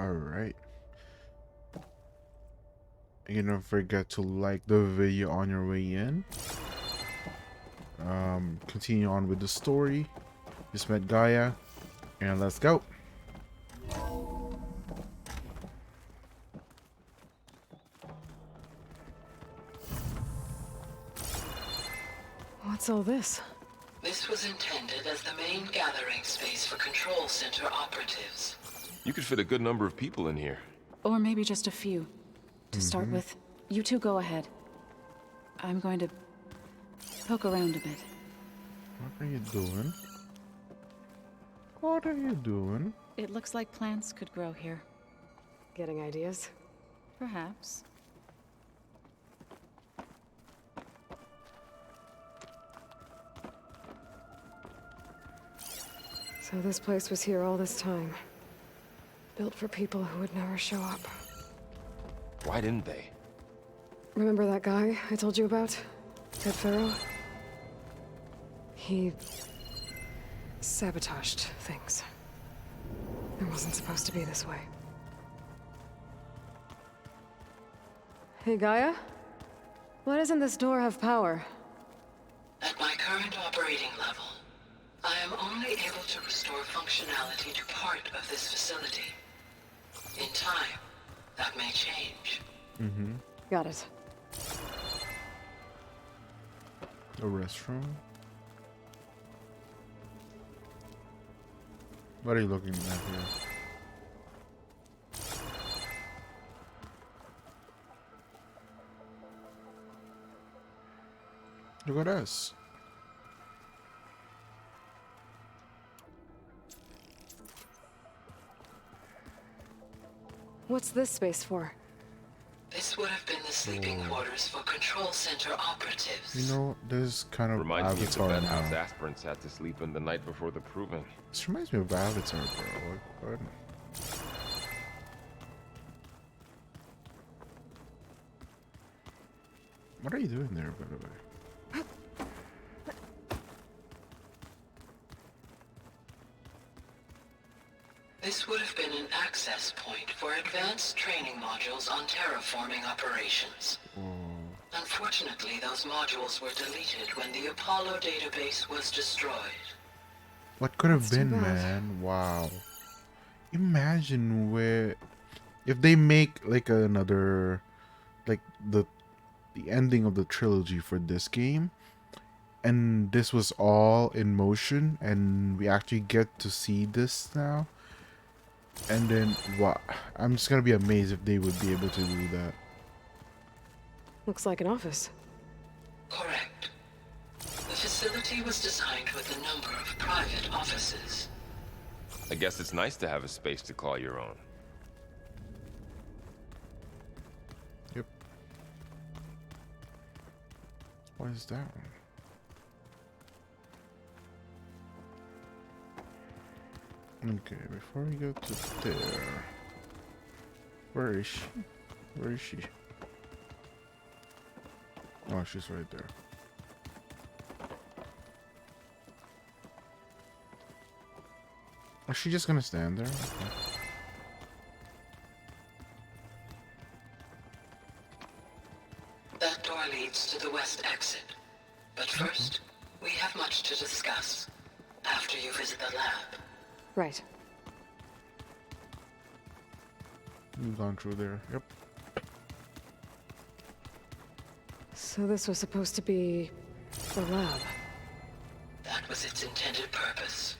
Alright. You don't forget to like the video on your way in. Continue on with the story. Just met Gaia, and let's go. What's all this? This was intended as the main gathering space for control center operatives. You could fit a good number of people in here. Or maybe just a few. To start with, you two go ahead. I'm going to poke around a bit. What are you doing? What are you doing? It looks like plants could grow here. Getting ideas? Perhaps. So this place was here all this time. Built for people who would never show up. Why didn't they? Remember that guy I told you about? Ted Pharaoh? He sabotaged things. It wasn't supposed to be this way. Hey, Gaia? Why doesn't this door have power? At my current operating level, I am only able to restore functionality to part of this facility. In time, that may change. Got it. A restroom? What are you looking at here? Look at us. What's this space for? This would have been the sleeping quarters for control center operatives. You know, this kind of Reminds me of the Avatar penthouse now. aspirants had to sleep in the night before the proving. This reminds me of Avatar, bro. What? What are you doing there, by the way? This would have been an access point for advanced training modules on terraforming operations. Unfortunately, those modules were deleted when the Apollo database was destroyed. What could have That's too been, bad. man? Wow. Imagine where, if they make like another, like the ending of the trilogy for this game, and this was all in motion, and we actually get to see this now. And then what? I'm just gonna be amazed if they would be able to do that. Looks like an office. Correct. The facility was designed with a number of private offices. I guess it's nice to have a space to call your own. Yep. What is that one? Okay, before we go to there, where is she? Where is she? Oh, she's right there. Is she just gonna stand there? Okay. That door leads to the west exit. But first, we have much to discuss after you visit the lab. Right. We've gone through there. Yep. So this was supposed to be the lab. That was its intended purpose.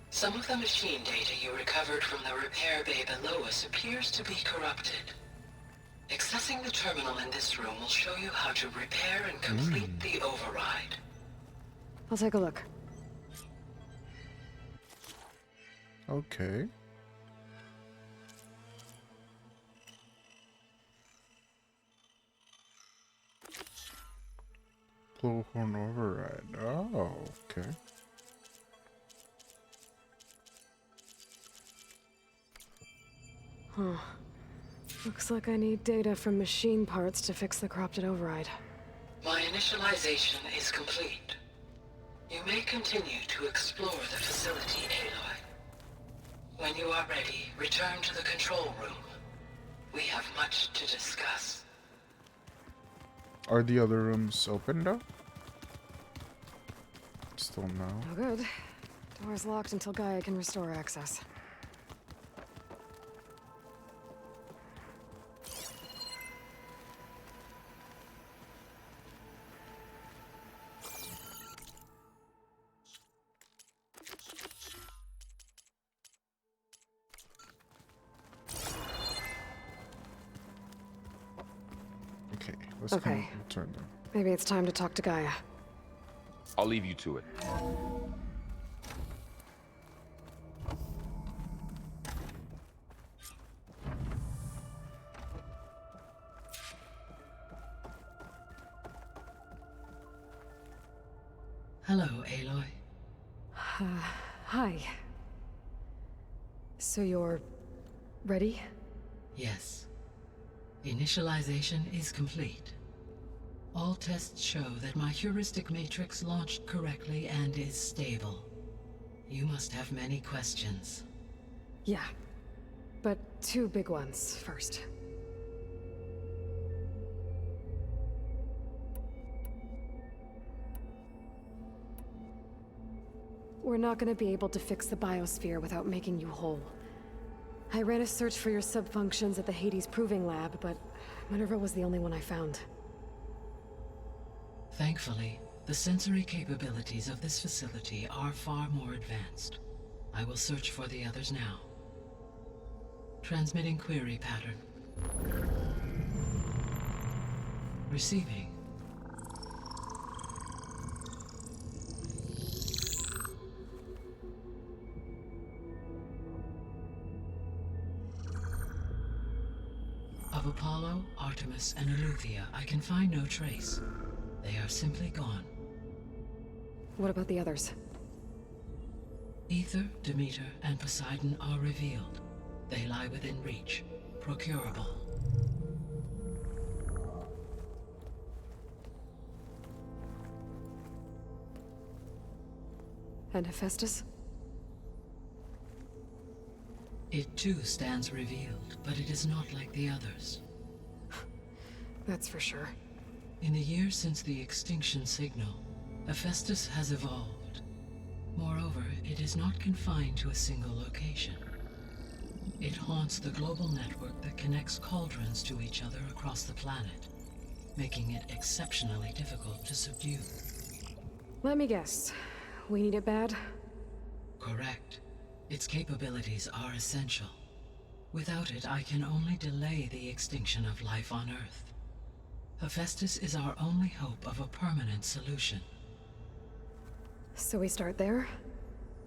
Some of the machine data you recovered from the repair bay below us appears to be corrupted. Accessing the terminal in this room will show you how to repair and complete the override. I'll take a look. Okay. Bullhorn override. Oh, okay. Huh. Looks like I need data from machine parts to fix the corrupted override. My initialization is complete. You may continue to explore the facility, Aloy. When you are ready, return to the control room. We have much to discuss. Are the other rooms open though? Still no. Oh, good. Door's locked until Gaia can restore access. Okay, let's Okay. turn them. Maybe it's time to talk to Gaia. I'll leave you to it. Hello, Aloy. Hi. So you're... ready? Yes. Initialization is complete. All tests show that my heuristic matrix launched correctly and is stable. You must have many questions. Yeah. But two big ones first. We're not gonna be able to fix the biosphere without making you whole. I ran a search for your subfunctions at the Hades Proving Lab, but Minerva was the only one I found. Thankfully, the sensory capabilities of this facility are far more advanced. I will search for the others now. Transmitting query pattern. Receiving. Of Apollo, Artemis, and Eleuthia, I can find no trace. They are simply gone. What about the others? Ether, Demeter, and Poseidon are revealed. They lie within reach, procurable. And Hephaestus? It too stands revealed, but it is not like the others. That's for sure. In the years since the extinction signal, Hephaestus has evolved. Moreover, it is not confined to a single location. It haunts the global network that connects cauldrons to each other across the planet, making it exceptionally difficult to subdue. Let me guess. We need it bad? Correct. Its capabilities are essential. Without it, I can only delay the extinction of life on Earth. Hephaestus is our only hope of a permanent solution. So we start there?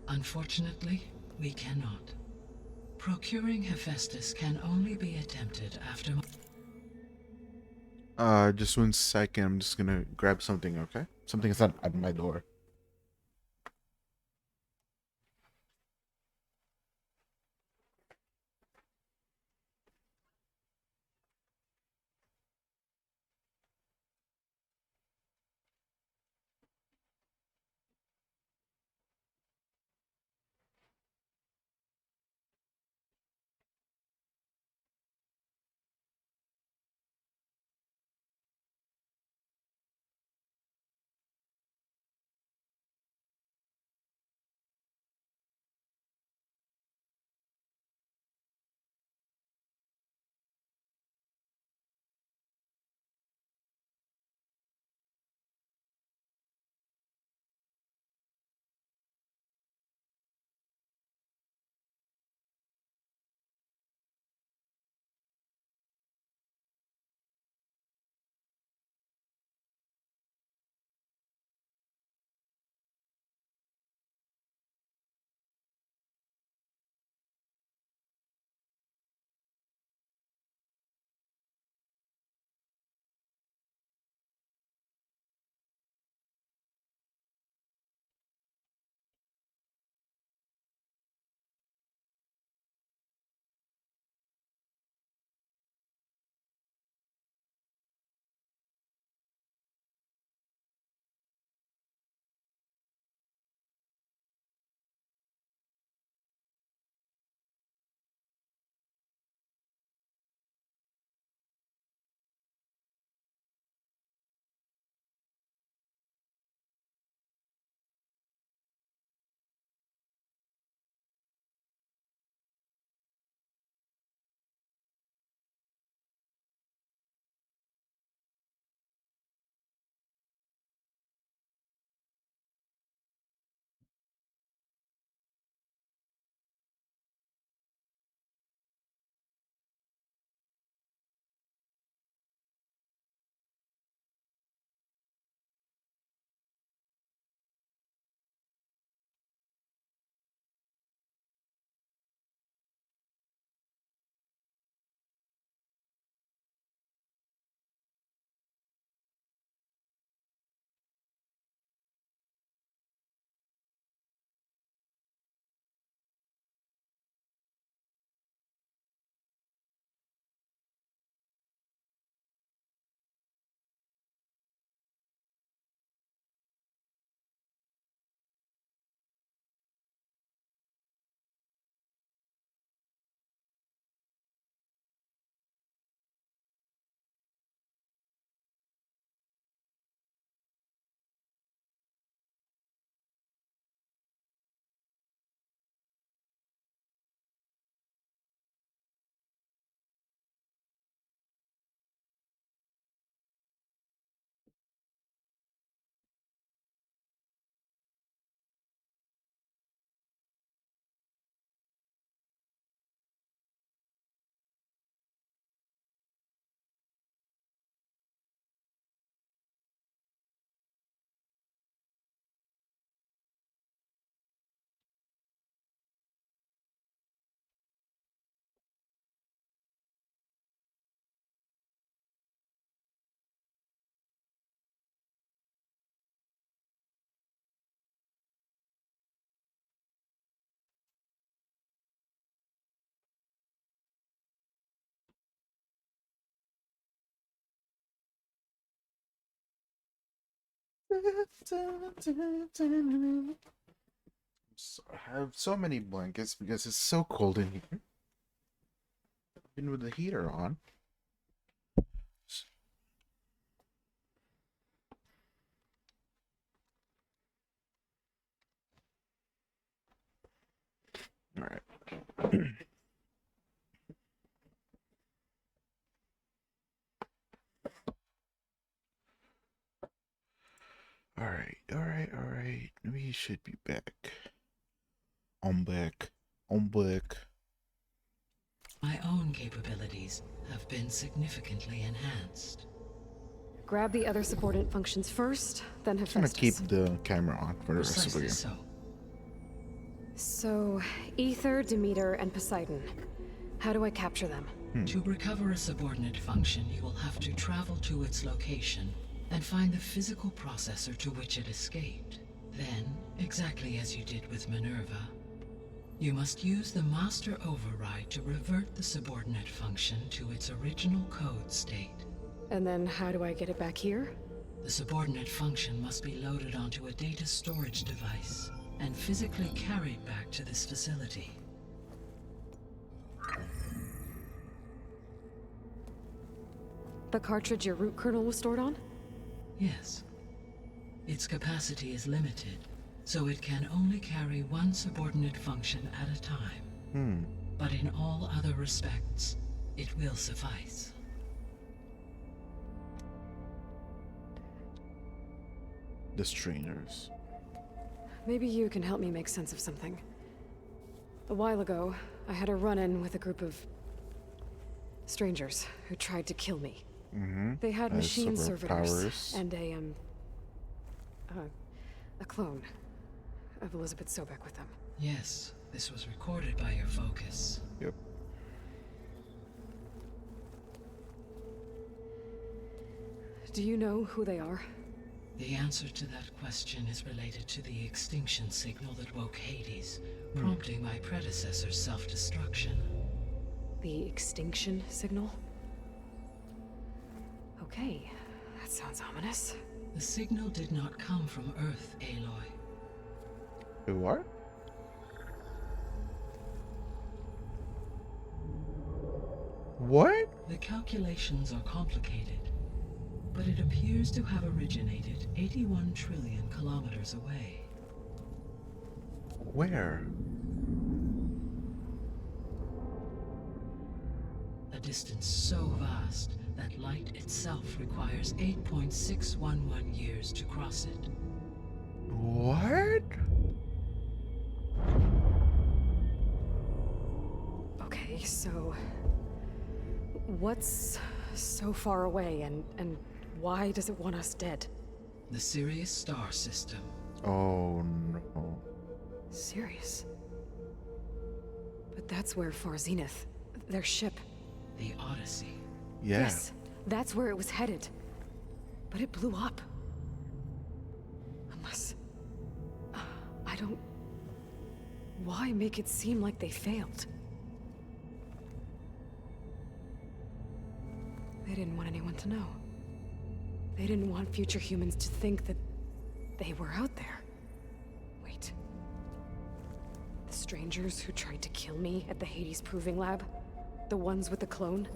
Unfortunately, we cannot. Procuring Hephaestus can only be attempted after... Just 1 second. I'm just gonna grab something, okay? Something's at my door. I have so many blankets because it's so cold in here. Even with the heater on. All right. All right. We should be back. I'm back. My own capabilities have been significantly enhanced. Grab the other subordinate functions first, then I'm gonna keep Hephaestus. the camera on for the rest of the Precisely game. So, Ether, Demeter, and Poseidon. How do I capture them? To recover a subordinate function, you will have to travel to its location and find the physical processor to which it escaped. Then, exactly as you did with Minerva, you must use the master override to revert the subordinate function to its original code state. And then how do I get it back here? The subordinate function must be loaded onto a data storage device and physically carried back to this facility. The cartridge your root kernel was stored on? Yes. Its capacity is limited, so it can only carry one subordinate function at a time. But in all other respects, it will suffice. The strangers. Maybe you can help me make sense of something. A while ago, I had a run-in with a group of strangers who tried to kill me. They had machine servitors and a clone of Elizabeth Sobek with them. Yes, this was recorded by your focus. Yep. Do you know who they are? The answer to that question is related to the extinction signal that woke Hades, prompting my predecessor's self-destruction. The extinction signal? Okay, that sounds ominous. The signal did not come from Earth, Aloy. Wait, what? What? The calculations are complicated, but it appears to have originated 81 trillion kilometers away. Where? A distance so vast that light itself requires 8.611 years to cross it. What? Okay, so what's so far away and why does it want us dead? The Sirius star system. Oh no. Serious? But that's where Far Zenith, their ship. The Odyssey. Yeah. Yes, that's where it was headed. But it blew up. Unless... I don't... Why make it seem like they failed? They didn't want anyone to know. They didn't want future humans to think that they were out there. Wait. The strangers who tried to kill me at the Hades Proving Lab? The ones with the clone?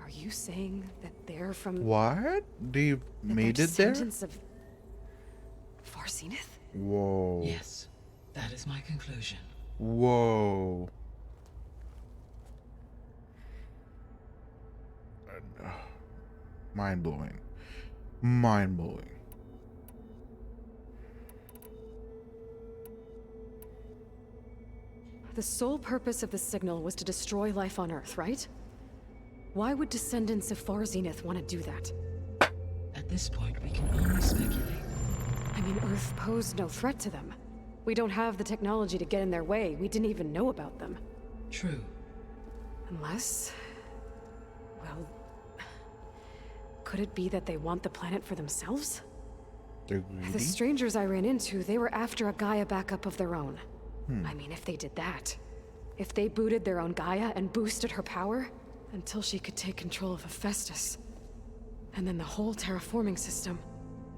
Are you saying that they're from... What? They that made they're it there? descendants of... Far Zenith? Whoa. Yes, that is my conclusion. Whoa. Mind blowing. Mind blowing. The sole purpose of the signal was to destroy life on Earth, right? Why would descendants of Far Zenith want to do that? At this point, we can only speculate. I mean, Earth posed no threat to them. We don't have the technology to get in their way. We didn't even know about them. True. Unless... well... could it be that they want the planet for themselves? They're The greedy? strangers I ran into, they were after a Gaia backup of their own. I mean, if they did that. If they booted their own Gaia and boosted her power, until she could take control of Hephaestus. And then the whole terraforming system.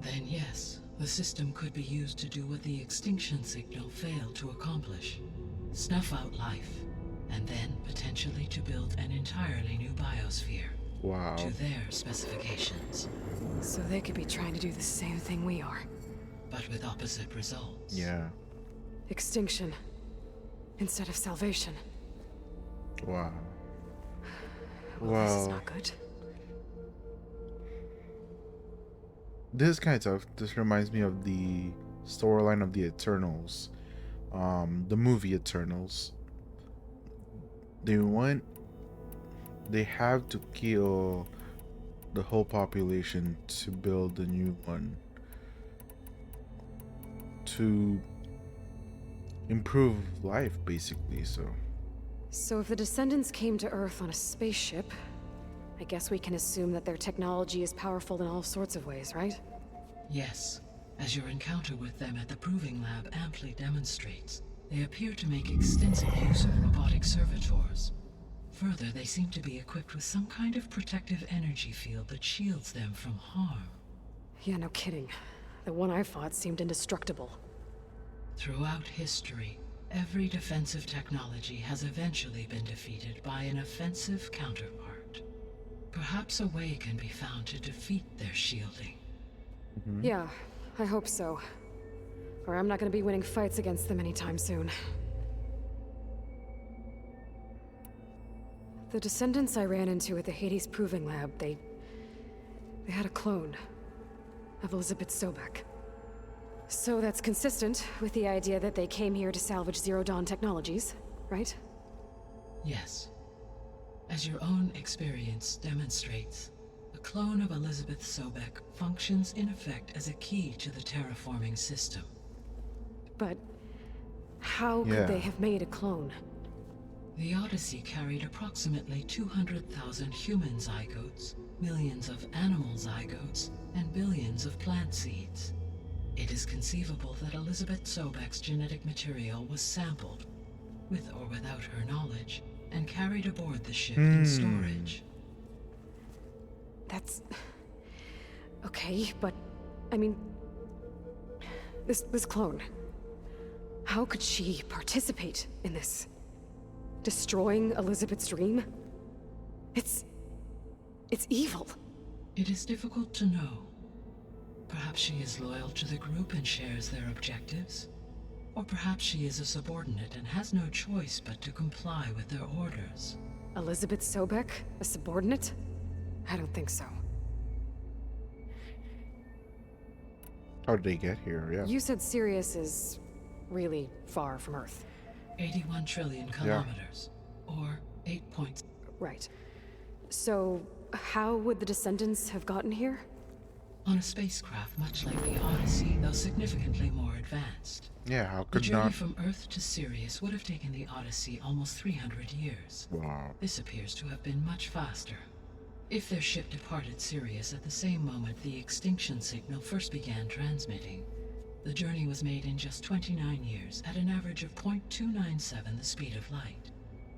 Then yes, The system could be used to do what the extinction signal failed to accomplish. Snuff out life, and then potentially to build an entirely new biosphere. Wow. To their specifications. So they could be trying to do the same thing we are. But with opposite results. Yeah. Extinction. Instead of salvation. Wow. Well, this is Well, not good. this kind of stuff just reminds me of the storyline of the Eternals, the movie Eternals. They have to kill the whole population to build a new one, to improve life, basically. So if the descendants came to Earth on a spaceship, I guess we can assume that their technology is powerful in all sorts of ways, right? Yes, as your encounter with them at the Proving Lab amply demonstrates, they appear to make extensive use of robotic servitors. Further, they seem to be equipped with some kind of protective energy field that shields them from harm. Yeah, no kidding. The one I fought seemed indestructible. Throughout history, every defensive technology has eventually been defeated by an offensive counterpart. Perhaps a way can be found to defeat their shielding. Yeah, I hope so. Or I'm not gonna be winning fights against them anytime soon. The descendants I ran into at the Hades Proving Lab, they had a clone of Elizabeth Sobek. So that's consistent with the idea that they came here to salvage Zero Dawn technologies, right? Yes. As your own experience demonstrates, a clone of Elizabeth Sobek functions in effect as a key to the terraforming system. But how Yeah. could they have made a clone? The Odyssey carried approximately 200,000 human zygotes, millions of animal zygotes, and billions of plant seeds. It is conceivable that Elizabeth Sobek's genetic material was sampled, with or without her knowledge, and carried aboard the ship in storage. That's... okay, but... I mean... This clone... How could she participate in this? Destroying Elizabeth's dream? It's evil. It is difficult to know. Perhaps she is loyal to the group and shares their objectives. Or perhaps she is a subordinate and has no choice but to comply with their orders. Elizabeth Sobek? A subordinate? I don't think so. how did they get here? Yeah. You said Sirius is really far from Earth. 81 trillion kilometers. Or 8 points. Right. So, how would the descendants have gotten here? On a spacecraft much like the Odyssey, though significantly more advanced. Yeah, how The could journey not? from Earth to Sirius would have taken the Odyssey almost 300 years. Wow. This appears to have been much faster. If their ship departed Sirius at the same moment the extinction signal first began transmitting, the journey was made in just 29 years at an average of 0.297 the speed of light.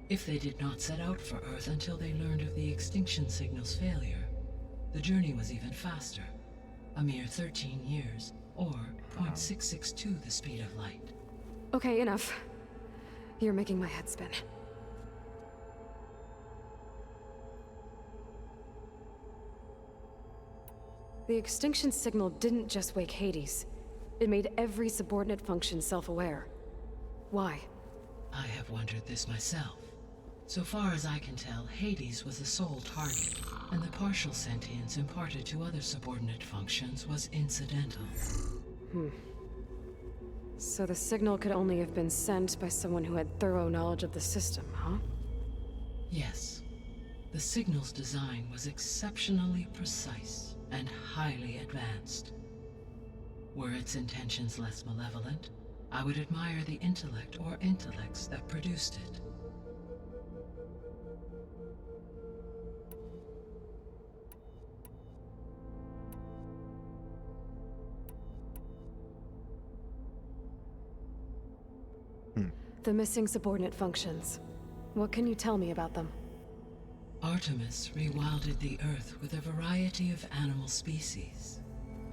If they did not set out for Earth until they learned of the extinction signal's failure, the journey was even faster, a mere 13 years, or 0.662 the speed of light. Okay, enough. You're making my head spin. The extinction signal didn't just wake Hades. It made every subordinate function self-aware. Why? I have wondered this myself. So far as I can tell, Hades was the sole target, and the partial sentience imparted to other subordinate functions was incidental. So the signal could only have been sent by someone who had thorough knowledge of the system, huh? Yes. The signal's design was exceptionally precise and highly advanced. Were its intentions less malevolent, I would admire the intellect or intellects that produced it. The missing subordinate functions. What can you tell me about them? Artemis rewilded the Earth with a variety of animal species.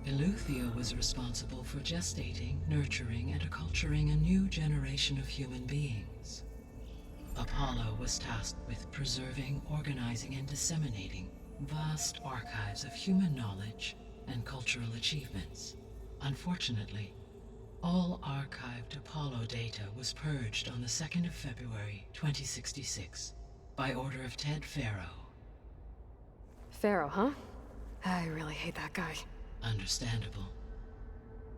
Eleuthia was responsible for gestating, nurturing, and acculturating a new generation of human beings. Apollo was tasked with preserving, organizing, and disseminating vast archives of human knowledge and cultural achievements. Unfortunately, all archived Apollo data was purged on the 2nd of February, 2066, by order of Ted Faro. Pharaoh, huh? I really hate that guy. Understandable.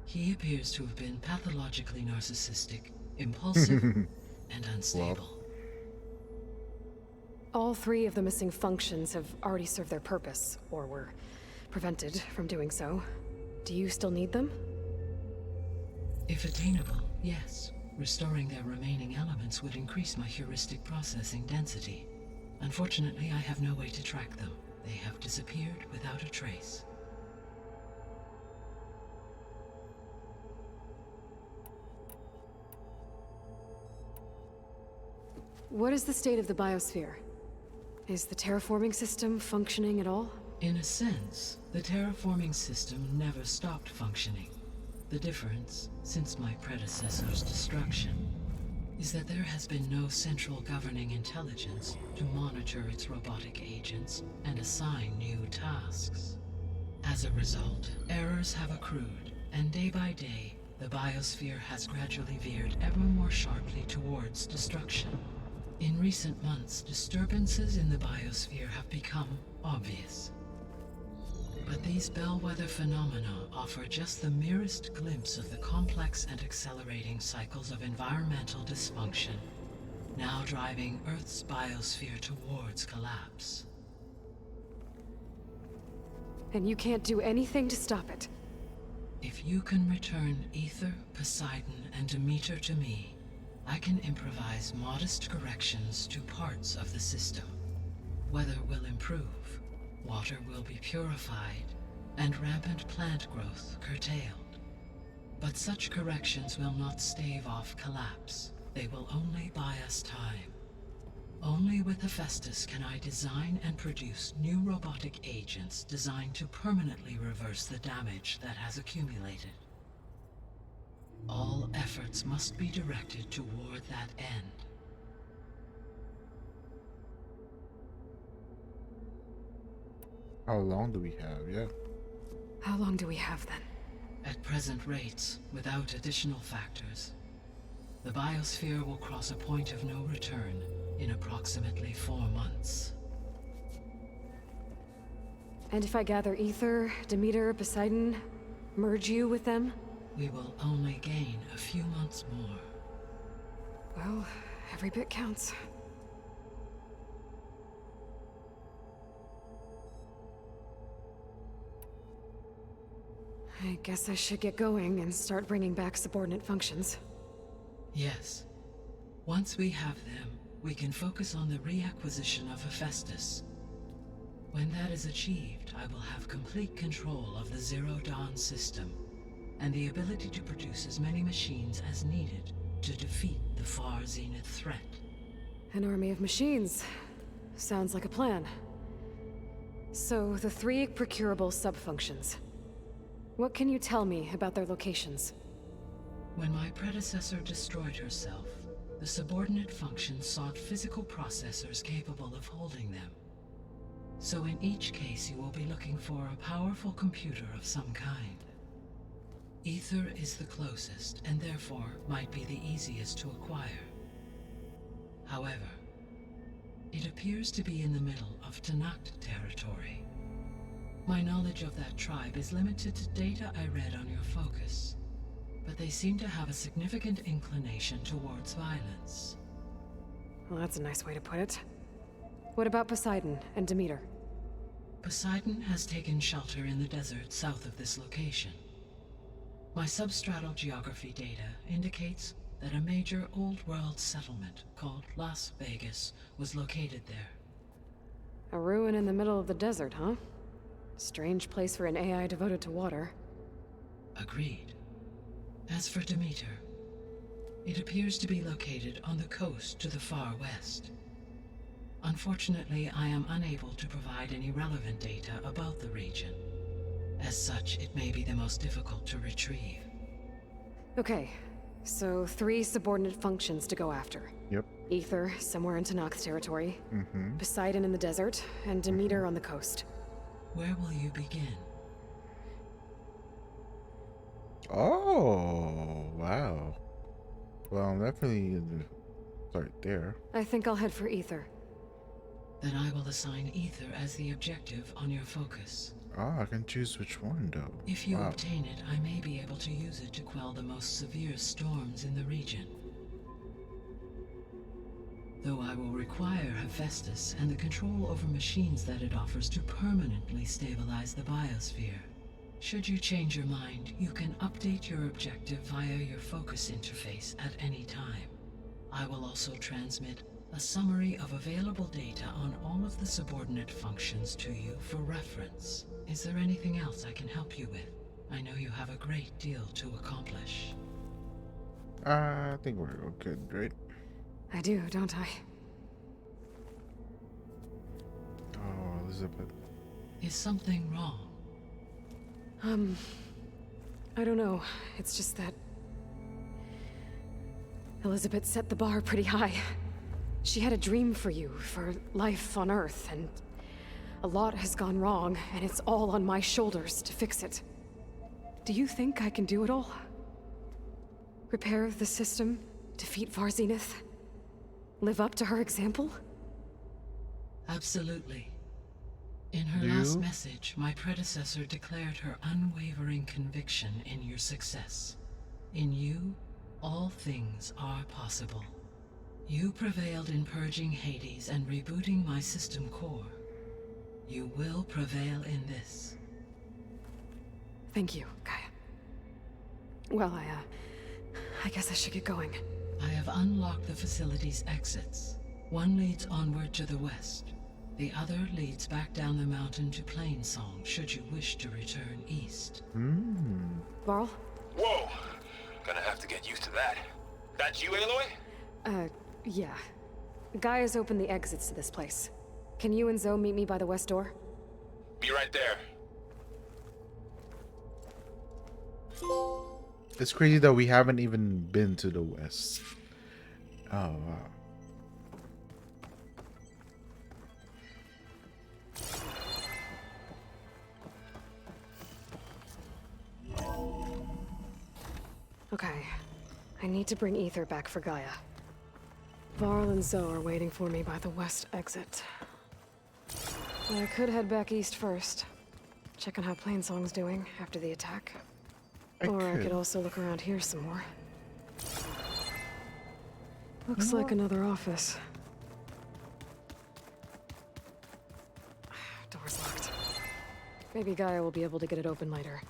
He appears to have been pathologically narcissistic, impulsive, and unstable. All 3 of the missing functions have already served their purpose, or were prevented from doing so. Do you still need them? If attainable, yes. Restoring their remaining elements would increase my heuristic processing density. Unfortunately, I have no way to track them. They have disappeared without a trace. What is the state of the biosphere? Is the terraforming system functioning at all? In a sense, the terraforming system never stopped functioning. The difference, since my predecessor's destruction, is that there has been no central governing intelligence to monitor its robotic agents and assign new tasks. As a result, errors have accrued, and day by day, the biosphere has gradually veered ever more sharply towards destruction. In recent months, disturbances in the biosphere have become obvious. But these bellwether phenomena offer just the merest glimpse of the complex and accelerating cycles of environmental dysfunction, now driving Earth's biosphere towards collapse. And you can't do anything to stop it? If you can return Ether, Poseidon, and Demeter to me, I can improvise modest corrections to parts of the system. Weather will improve, water will be purified, and rampant plant growth curtailed. But such corrections will not stave off collapse. They will only buy us time. Only with Hephaestus can I design and produce new robotic agents designed to permanently reverse the damage that has accumulated. All efforts must be directed toward that end. How long do we have? Yeah. How long do we have then? At present rates, without additional factors, the biosphere will cross a point of no return in approximately 4 months. And if I gather Ether, Demeter, Poseidon, merge you with them? We will only gain a few months more. Well, every bit counts. I guess I should get going and start bringing back subordinate functions. Yes. Once we have them, we can focus on the reacquisition of Hephaestus. When that is achieved, I will have complete control of the Zero Dawn system, and the ability to produce as many machines as needed to defeat the Far Zenith threat. An army of machines. Sounds like a plan. So, the 3 procurable sub-functions. What can you tell me about their locations? When my predecessor destroyed herself, the subordinate functions sought physical processors capable of holding them. So in each case you will be looking for a powerful computer of some kind. Ether is the closest, and therefore might be the easiest to acquire. However, it appears to be in the middle of Tanakh territory. My knowledge of that tribe is limited to data I read on your focus, but they seem to have a significant inclination towards violence. Well, that's a nice way to put it. What about Poseidon and Demeter? Poseidon has taken shelter in the desert south of this location. My substratal geography data indicates that a major old-world settlement called Las Vegas was located there. A ruin in the middle of the desert, huh? Strange place for an AI devoted to water. Agreed. As for Demeter, it appears to be located on the coast to the far west. Unfortunately, I am unable to provide any relevant data about the region, As such, it may be the most difficult to retrieve. Okay, so 3 subordinate functions to go after. Yep. Ether, somewhere in Tanakh territory. Mm-hmm. Poseidon in the desert, and Demeter on the coast. Where will you begin? Oh, wow. Well, definitely start there. I think I'll head for Ether. Then I will assign Ether as the objective on your focus. Ah, I can choose which one, though. If you Wow. obtain it, I may be able to use it to quell the most severe storms in the region. Though I will require Hephaestus and the control over machines that it offers to permanently stabilize the biosphere. Should you change your mind, you can update your objective via your focus interface at any time. I will also transmit a summary of available data on all of the subordinate functions to you for reference. Is there anything else I can help you with? I know you have a great deal to accomplish. I think we're good, right? I do, don't I? Oh, Elizabeth. Is something wrong? I don't know. It's just that Elizabeth set the bar pretty high. She had a dream for you, for life on Earth, and a lot has gone wrong, and it's all on my shoulders to fix it. Do you think I can do it all? Repair the system, defeat Varzenith, live up to her example? Absolutely. In her Do last you? message, my predecessor declared her unwavering conviction in your success. In you, all things are possible. You prevailed in purging Hades and rebooting my system core. You will prevail in this. Thank you, Gaia. Well, I guess I should get going. I have unlocked the facility's exits. One leads onward to the west. The other leads back down the mountain to Plainsong, should you wish to return east. Varl? Whoa! Gonna have to get used to that. That's you, Aloy? Yeah. Gaia's opened the exits to this place. Can you and Zoe meet me by the west door? Be right there. It's crazy that we haven't even been to the west. Oh, wow. Okay. I need to bring Ether back for Gaia. Varl and Zoe are waiting for me by the west exit. But I could head back east first. Check on how Plainsong's doing after the attack. I could also look around here some more. Looks like another office. Door's locked. Maybe Gaia will be able to get it open later.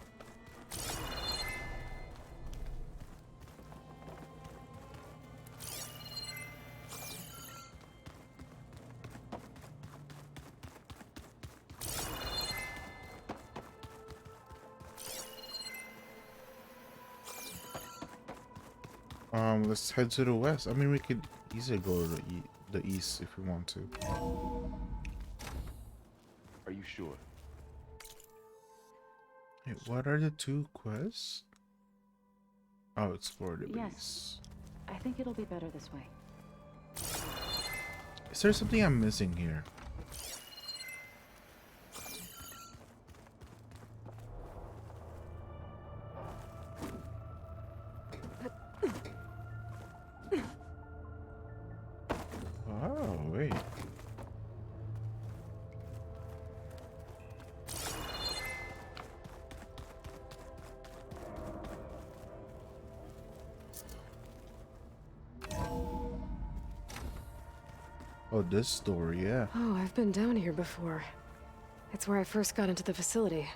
Let's head to the west. I mean, we could easily go to the east if we want to. Are you sure? Wait, what are the 2 quests? Oh, explore the Yes. base. I think it'll be better this way. Is there something I'm missing here? Oh, wait. Oh, this door, yeah. Oh, I've been down here before. It's where I first got into the facility.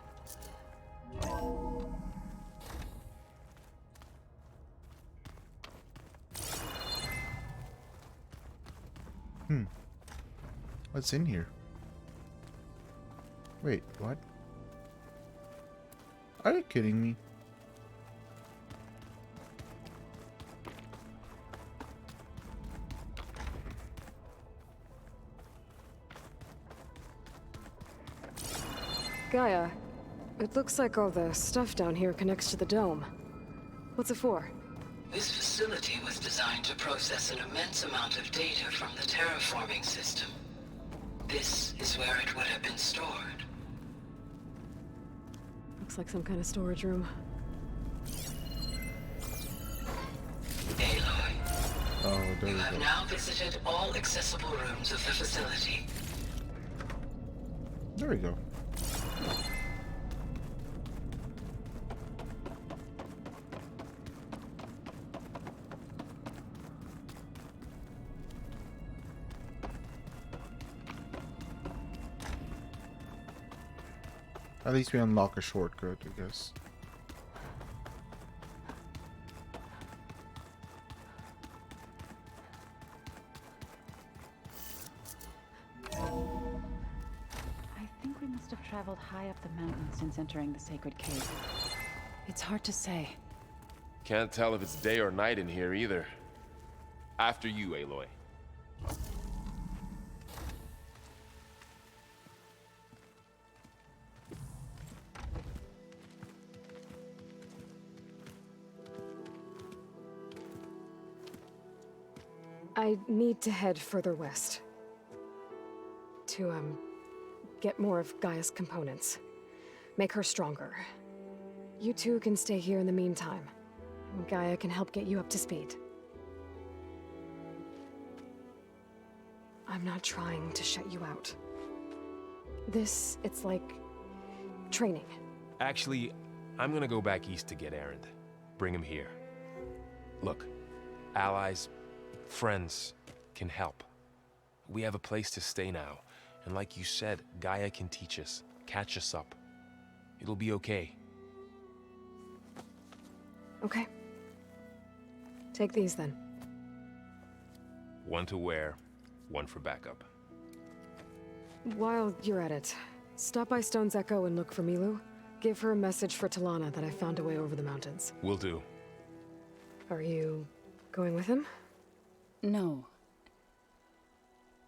What's in here? Wait, what? Are you kidding me? Gaia, It looks like all the stuff down here connects to the dome. What's it for? This facility was designed to process an immense amount of data from the terraforming system. This is where it would have been stored. Looks like some kind of storage room. Aloy, Oh, there you we have go. now visited all accessible rooms of the facility. There we go. At least we unlock a shortcut, I guess. I think we must have traveled high up the mountain since entering the sacred cave. It's hard to say. Can't tell if it's day or night in here either. After you, Aloy. I need to head further west. To, get more of Gaia's components. Make her stronger. You two can stay here in the meantime. Gaia can help get you up to speed. I'm not trying to shut you out. It's like training. Actually, I'm gonna go back east to get Erend. Bring him here. Look, allies, friends can help. We have a place to stay now, and like you said, Gaia can teach us, catch us up. It'll be okay. Okay. Take these then. One to wear, one for backup. While you're at it, stop by Stone's Echo and look for Milu. Give her a message for Talana that I found a way over the mountains. Will do. Are you going with him? No.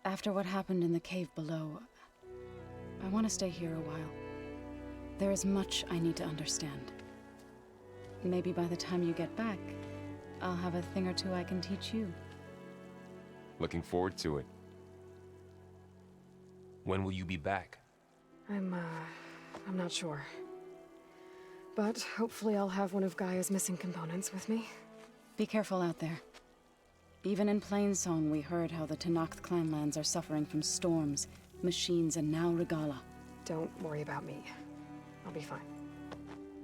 After what happened in the cave below, I want to stay here a while. There is much I need to understand. Maybe by the time you get back, I'll have a thing or two I can teach you. Looking forward to it. When will you be back? I'm not sure. But hopefully I'll have one of Gaia's missing components with me. Be careful out there. Even in Plainsong, we heard how the Tenakth clanlands are suffering from storms, machines, and now Regala. Don't worry about me. I'll be fine.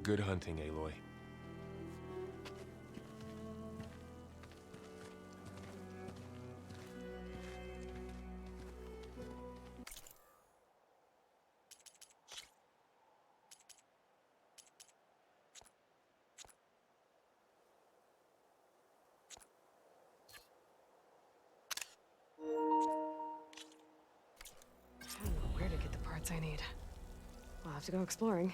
Good hunting, Aloy. I don't know where to get the parts I need. I'll have to go exploring.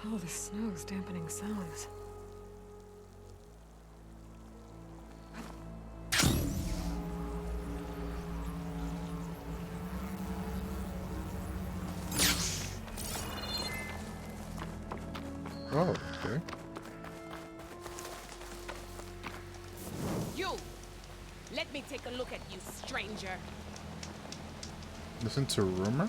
Oh, the snow's dampening sounds. Oh, okay. You! Let me take a look at you, stranger. Listen to rumor?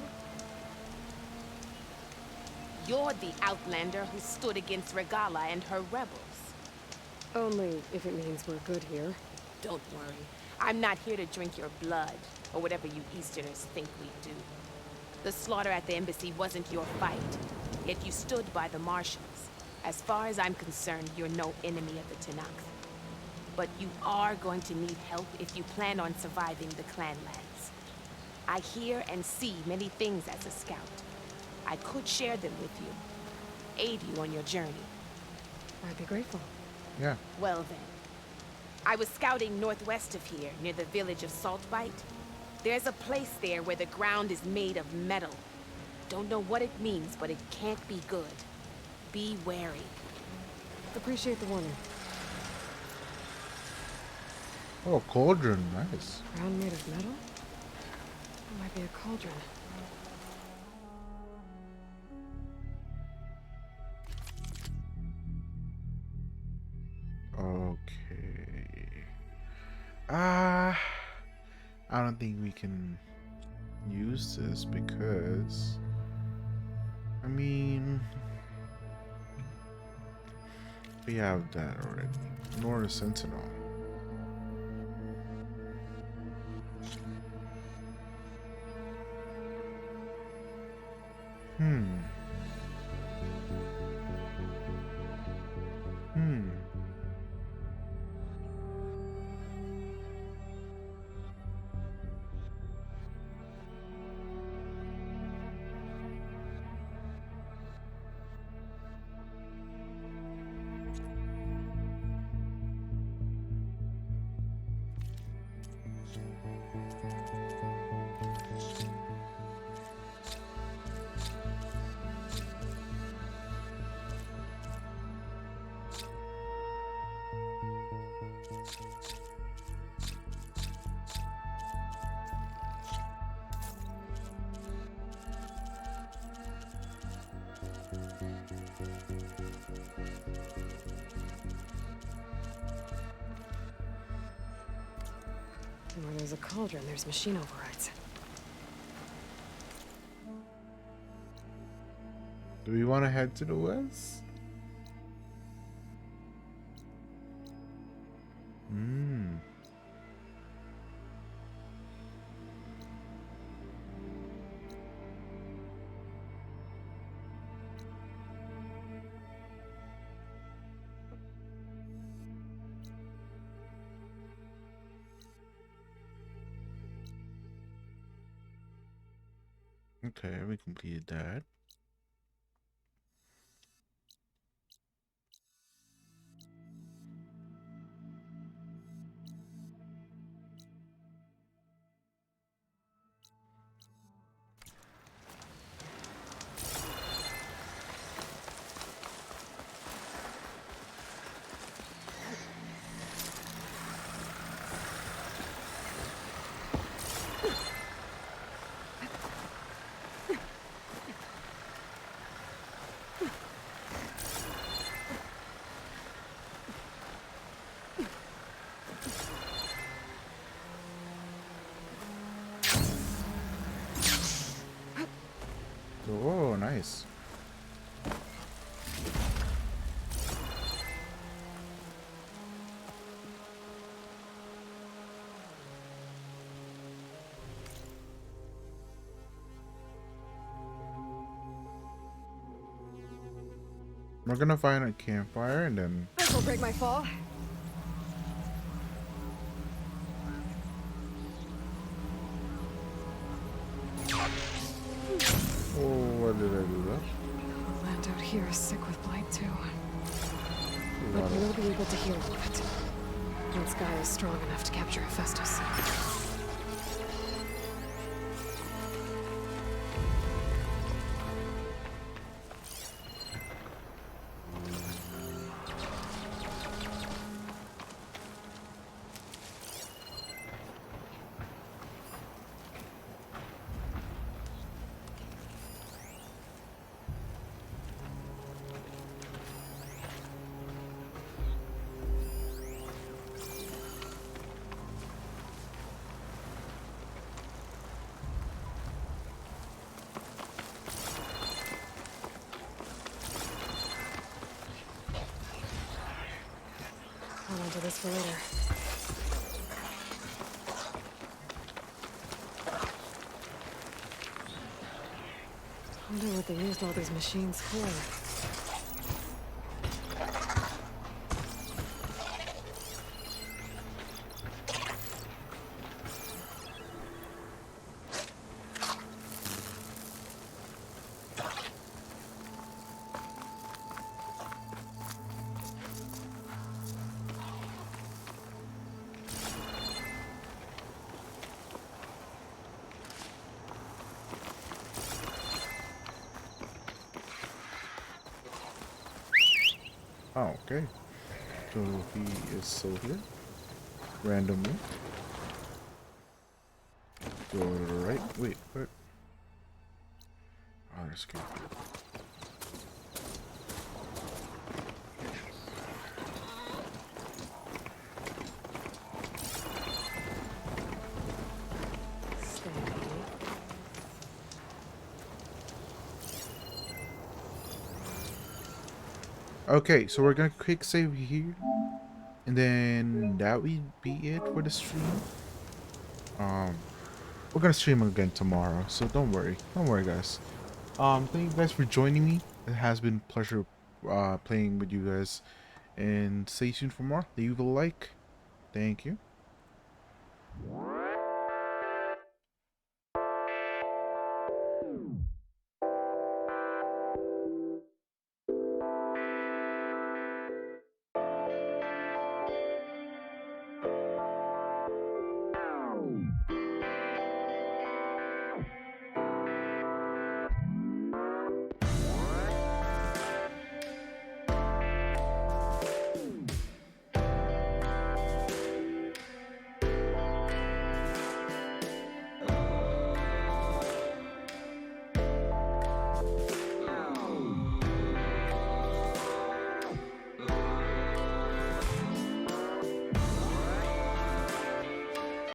You're the outlander who stood against Regala and her rebels. Only if it means we're good here. Don't worry. I'm not here to drink your blood, or whatever you Easterners think we do. The slaughter at the embassy wasn't your fight, yet you stood by the marshals. As far as I'm concerned, you're no enemy of the Tenakth. But you are going to need help if you plan on surviving the clanlands. I hear and see many things as a scout. I could share them with you, aid you on your journey. I'd be grateful. Yeah. Well then, I was scouting northwest of here, near the village of Saltbite. There's a place there where the ground is made of metal. Don't know what it means, but it can't be good. Be wary. Appreciate the warning. Oh, cauldron, nice. Ground made of metal? That might be a cauldron. Okay. I don't think we can use this because, I mean, we have that already. Nor Sentinel. Hmm. And where there's a cauldron, there's machine overrides. Do we want to head to the west? Hmm. Okay, we completed that. Oh, nice. We're gonna find a campfire and then... This'll break my fall. Oh, what did I do that? The land out here is sick with blight too. A lot But of- we'll be able to heal all of it. Once Guy is strong enough to capture Hephaestus. onto this for later. I wonder what they used all these machines for. Oh, okay. So he is still here. Randomly. Go to the right. Wait, what? Oh, let's go. Okay, so we're gonna quick save here, and then that would be it for the stream. We're gonna stream again tomorrow, so don't worry, guys. Thank you guys for joining me. It has been a pleasure playing with you guys, and stay tuned for more. Leave a like. Thank you.